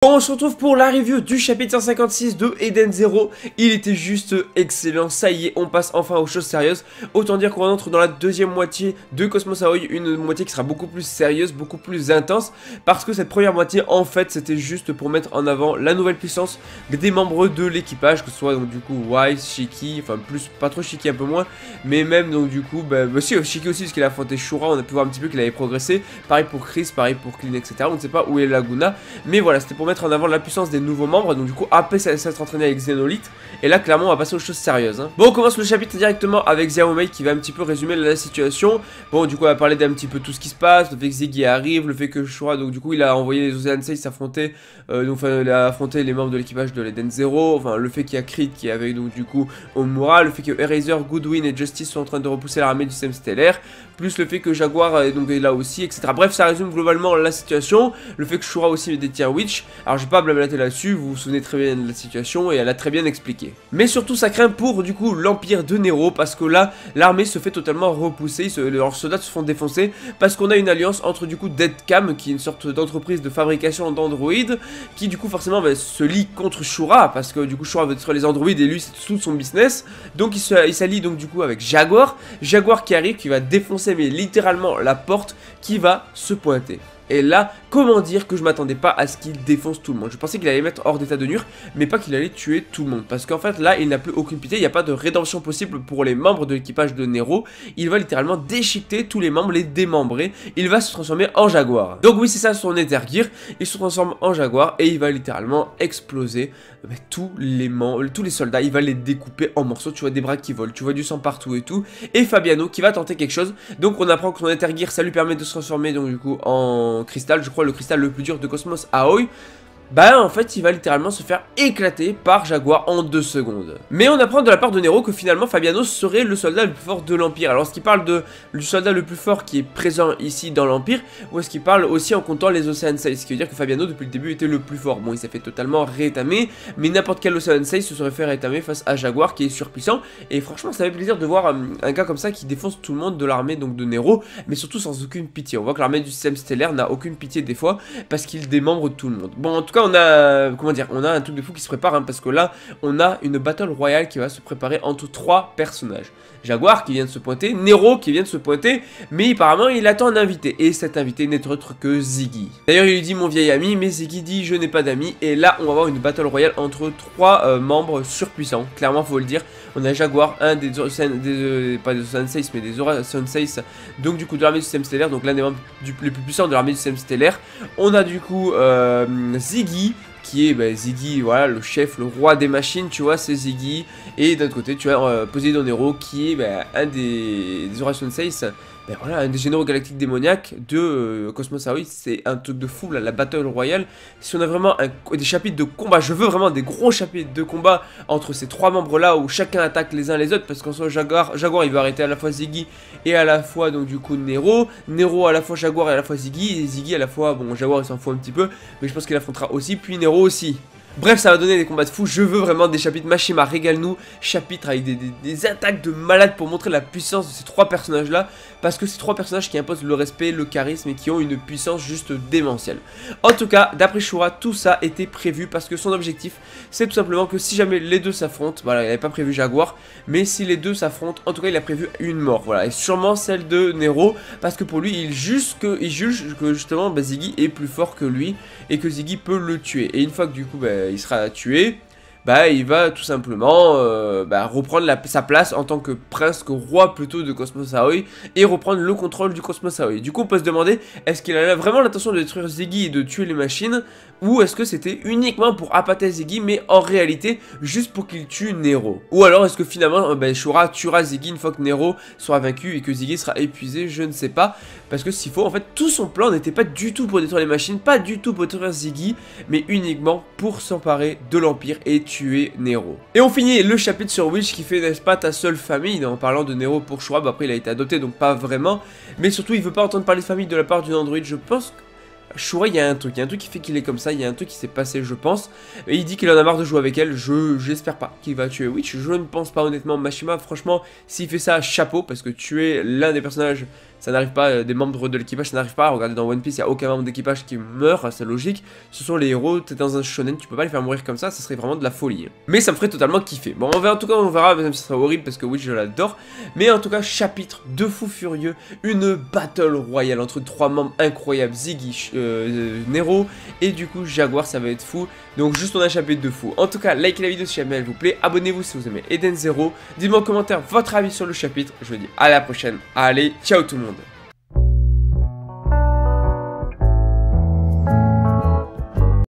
Bon, on se retrouve pour la review du chapitre 156 de Eden Zero. Il était juste excellent, ça y est, on passe enfin aux choses sérieuses. Autant dire qu'on entre dans la deuxième moitié de Cosmos Aoi, une moitié qui sera beaucoup plus sérieuse, beaucoup plus intense. Parce que cette première moitié, en fait, c'était juste pour mettre en avant la nouvelle puissance des membres de l'équipage. Que ce soit donc du coup Wise, Shiki, enfin plus, pas trop Shiki, un peu moins. Mais même donc du coup, si, Shiki aussi, parce qu'il a affronté Shura, on a pu voir un petit peu qu'il avait progressé. Pareil pour Chris, pareil pour Clean, etc. On ne sait pas où est Laguna. Mais voilà, c'était pour mettre en avant la puissance des nouveaux membres. Donc du coup après ça s'être entraîné avec Xenolite. Et là clairement on va passer aux choses sérieuses Bon, on commence le chapitre directement avec Xiaomei qui va un petit peu résumer la situation. Bon, du coup on va parler d'un petit peu tout ce qui se passe, le fait que Ziggy arrive, le fait que Shura, donc du coup il a envoyé les Ocean Sails s'affronter, donc enfin il a affronté les membres de l'équipage de l'Eden Zero. Enfin le fait qu'il y a Creed qui est avec donc du coup Omura, le fait que Eraser, Goodwin et Justice sont en train de repousser l'armée du système stellaire, plus le fait que Jaguar est là aussi, etc. Bref, ça résume globalement la situation. Le fait que Shura aussi détient Witch. Alors je vais pas blablater là-dessus, vous vous souvenez très bien de la situation et elle a très bien expliqué. Mais surtout ça craint pour du coup l'Empire de Nero, parce que là l'armée se fait totalement repousser, leurs soldats se font défoncer parce qu'on a une alliance entre du coup Deadcam, qui est une sorte d'entreprise de fabrication d'androïdes, qui du coup forcément se lie contre Shura, parce que du coup Shura veut détruire les androïdes et lui c'est tout son business. Donc il s'allie donc du coup avec Jaguar qui arrive, qui va défoncer mais littéralement la porte, qui va se pointer. Et là, comment dire que je m'attendais pas à ce qu'il défonce tout le monde. Je pensais qu'il allait mettre hors d'état de nuire, mais pas qu'il allait tuer tout le monde. Parce qu'en fait, là, il n'a plus aucune pitié, il n'y a pas de rédemption possible pour les membres de l'équipage de Nero. Il va littéralement déchiqueter tous les membres, les démembrer. Il va se transformer en Jaguar. Donc oui, c'est ça son Nether Gear. Il se transforme en Jaguar et il va littéralement exploser tous les membres, tous les soldats. Il va les découper en morceaux. Tu vois des bras qui volent, tu vois du sang partout et tout. Et Fabiano qui va tenter quelque chose. Donc on apprend que son Nether Gear, ça lui permet de se transformer donc du coup en cristal, je crois le cristal le plus dur de Cosmos Aoi. Bah en fait il va littéralement se faire éclater par Jaguar en 2 secondes. Mais on apprend de la part de Nero que finalement Fabiano serait le soldat le plus fort de l'Empire. Alors est-ce qu'il parle du soldat le plus fort qui est présent ici dans l'Empire, ou est-ce qu'il parle aussi en comptant les Ocean Sails? Ce qui veut dire que Fabiano depuis le début était le plus fort. Bon, il s'est fait totalement rétamer, mais n'importe quel Ocean Sail se serait fait rétamer face à Jaguar qui est surpuissant. Et franchement ça fait plaisir de voir un gars comme ça qui défonce tout le monde de l'armée donc de Nero, mais surtout sans aucune pitié. On voit que l'armée du système stellaire n'a aucune pitié des fois, parce qu'il démembre tout le monde. Bon, en tout cas on a, comment dire, on a un truc de fou qui se prépare, parce que là on a une battle royale qui va se préparer entre 3 personnages. Jaguar qui vient de se pointer, Nero qui vient de se pointer, mais apparemment il attend un invité, et cet invité n'est autre que Ziggy. D'ailleurs il lui dit mon vieil ami, mais Ziggy dit je n'ai pas d'amis, et là on va avoir une battle royale entre 3 membres surpuissants, clairement faut le dire. On a Jaguar, un des pas des Ocean Sails, mais des Ocean Sails, donc du coup de l'armée du système stellaire, donc l'un des membres les plus puissants de l'armée du système stellaire. On a du coup Ziggy, qui est Ziggy, voilà, le chef, le roi des machines, tu vois, c'est Ziggy. Et d'un côté, tu as Poseidon Nero, qui est un des Ocean Sails, voilà, un des généraux galactiques démoniaques de Cosmos Aoi. C'est un truc de fou, là, la Battle Royale. Si on a vraiment des chapitres de combat, je veux vraiment des gros chapitres de combat entre ces 3 membres-là, où chacun attaque les uns les autres, parce qu'en soit Jaguar il va arrêter à la fois Ziggy et à la fois, donc du coup, Nero à la fois Jaguar et à la fois Ziggy, et Ziggy à la fois, bon, Jaguar il s'en fout un petit peu, mais je pense qu'il affrontera aussi, puis Nero aussi. Bref, ça va donner des combats de fous. Je veux vraiment des chapitres Mashima, régale-nous. Chapitres avec des attaques de malades pour montrer la puissance de ces 3 personnages là. Parce que ces 3 personnages qui imposent le respect, le charisme et qui ont une puissance juste démentielle. En tout cas, d'après Shura, tout ça était prévu parce que son objectif, c'est tout simplement que si jamais les deux s'affrontent, voilà, il n'avait pas prévu Jaguar, mais si les deux s'affrontent, en tout cas, il a prévu une mort, voilà, et sûrement celle de Nero, parce que pour lui, il juge que justement Ziggy est plus fort que lui et que Ziggy peut le tuer. Et une fois que du coup, il sera tué, il va tout simplement reprendre sa place en tant que prince, que roi plutôt de Cosmos Aoi, et reprendre le contrôle du Cosmos Aoi. Du coup on peut se demander, est-ce qu'il a vraiment l'intention de détruire Ziggy et de tuer les machines, ou est-ce que c'était uniquement pour appâter Ziggy, mais en réalité juste pour qu'il tue Nero? Ou alors est-ce que finalement Shura tuera Ziggy une fois que Nero sera vaincu et que Ziggy sera épuisé? Je ne sais pas, parce que s'il faut, en fait tout son plan n'était pas du tout pour détruire les machines, pas du tout pour détruire Ziggy, mais uniquement pour s'emparer de l'Empire et tuer Nero. Et on finit le chapitre sur Witch, qui fait, n'est-ce pas, ta seule famille, en parlant de Nero pour Shura. Après il a été adopté, donc pas vraiment, mais surtout il veut pas entendre parler de famille de la part d'une androïde. Je pense que Shura, il y a un truc qui fait qu'il est comme ça, il y a un truc qui s'est passé, je pense. Et il dit qu'il en a marre de jouer avec elle, j'espère pas qu'il va tuer Witch, je ne pense pas honnêtement. Mashima, franchement, s'il fait ça, chapeau, parce que tuer l'un des personnages ça n'arrive pas, des membres de l'équipage, ça n'arrive pas. Regardez, dans One Piece, il n'y a aucun membre d'équipage qui meurt, c'est logique. Ce sont les héros, t'es dans un shonen, tu peux pas les faire mourir comme ça serait vraiment de la folie. Mais ça me ferait totalement kiffer. Bon, en tout cas, on verra, même si ça sera horrible parce que oui, je l'adore. Mais en tout cas, chapitre de fou furieux, une battle royale entre 3 membres incroyables, Ziggy, Nero et du coup Jaguar, ça va être fou. Donc juste on a un chapitre de fou. En tout cas, likez la vidéo si jamais elle vous plaît, abonnez-vous si vous aimez Eden Zero, dites-moi en commentaire votre avis sur le chapitre. Je vous dis à la prochaine, allez, ciao tout le monde.